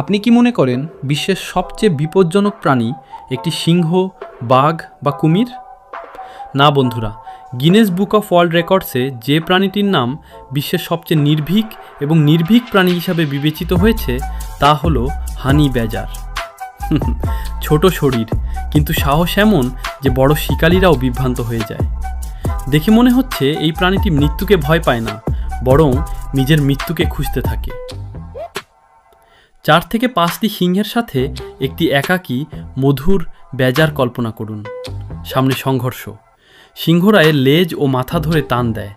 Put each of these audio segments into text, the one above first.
আপনি কি মনে করেন বিশ্বের সবচেয়ে বিপজ্জনক প্রাণী একটি সিংহ, বাঘ বা কুমির? না বন্ধুরা, গিনেস বুক অফ ওয়ার্ল্ড রেকর্ডসে যে প্রাণীটির নাম বিশ্বের সবচেয়ে নির্ভীক প্রাণী হিসাবে বিবেচিত হয়েছে তা হলো হানি ব্যাজার। ছোট শরীর, কিন্তু সাহস এমন যে বড় শিকারীরাও বিভ্রান্ত হয়ে যায়। দেখে মনে হচ্ছে এই প্রাণীটি মৃত্যুকে ভয় পায় না, বরং নিজের মৃত্যুকে খুঁজতে থাকে। 4 থেকে 5টি সিংহের সাথে একটি একাকী মধুর ব্যাজার কল্পনা করুন। সামনে সংঘর্ষ, সিংহরা এর লেজ ও মাথা ধরে টান দেয়,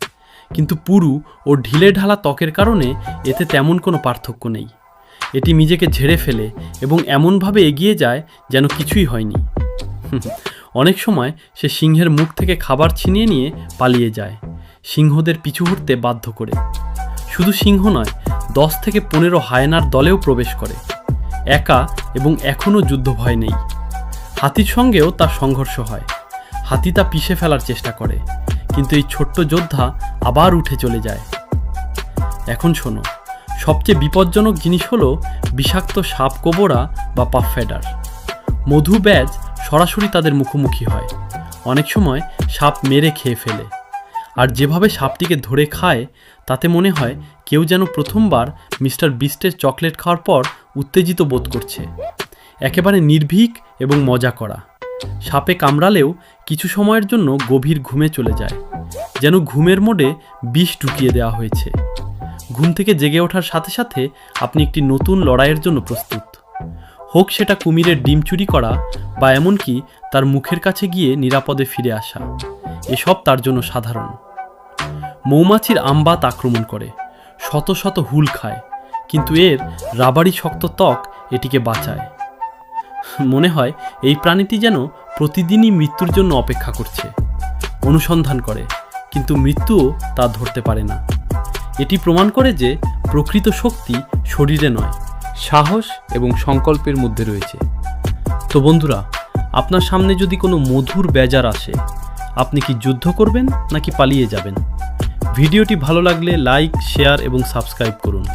কিন্তু পুরু ও ঢিলে ঢালা ত্বকের কারণে এতে তেমন কোনো পার্থক্য নেই। এটি নিজেকে ঝেড়ে ফেলে এবং এমনভাবে এগিয়ে যায় যেন কিছুই হয়নি। অনেক সময় সে সিংহের মুখ থেকে খাবার ছিনিয়ে নিয়ে পালিয়ে যায়, সিংহদের পিছু হটতে বাধ্য করে। শুধু সিংহ নয়, 10 থেকে 15 হায়েনার দলেও প্রবেশ করে, একা, এবং এখনও যুদ্ধ ভয় নেই। হাতির সঙ্গেও তার সংঘর্ষ হয়, হাতি তা পিষে ফেলার চেষ্টা করে, কিন্তু এই ছোট্ট যোদ্ধা আবার উঠে চলে যায়। এখন শোনো, সবচেয়ে বিপজ্জনক জিনিস হলো বিষাক্ত সাপ কোবরা বা পাফফেডার। মধু ব্যাজ সরাসরি তাদের মুখোমুখি হয়, অনেক সময় সাপ মেরে খেয়ে ফেলে। আর যেভাবে সাপটিকে ধরে খায় তাতে মনে হয় কেউ যেন প্রথমবার মিস্টার বিস্টের চকলেট খাওয়ার পর উত্তেজিত বোধ করছে। একেবারে নির্ভীক এবং মজা করা। সাপে কামড়ালেও কিছু সময়ের জন্য গভীর ঘুমে চলে যায়, যেন ঘুমের মোডে বিষ ঢুকিয়ে দেওয়া হয়েছে। ঘুম থেকে জেগে ওঠার সাথে সাথে আপনি একটি নতুন লড়াইয়ের জন্য প্রস্তুত, হোক সেটা কুমিরের ডিম চুরি করা বা এমনকি তার মুখের কাছে গিয়ে নিরাপদে ফিরে আসা। এসব তার জন্য সাধারণ। মৌমাছির আমবাত আক্রমণ করে, শত শত হুল খায়, কিন্তু এর রাবারি শক্ত ত্বক এটিকে বাঁচায়। মনে হয় এই প্রাণীটি যেন প্রতিদিনই মৃত্যুর জন্য অপেক্ষা করছে, অনুসন্ধান করে, কিন্তু মৃত্যুও তা ধরতে পারে না। এটি প্রমাণ করে যে প্রকৃত শক্তি শরীরে নয়, সাহস এবং সংকল্পের মধ্যে রয়েছে। তো বন্ধুরা, আপনার সামনে যদি কোনো মধুর ব্যাজার আসে, আপনি কি যুদ্ধ করবেন নাকি পালিয়ে যাবেন? ভিডিওটি ভালো লাগলে লাইক, শেয়ার এবং সাবস্ক্রাইব করুন।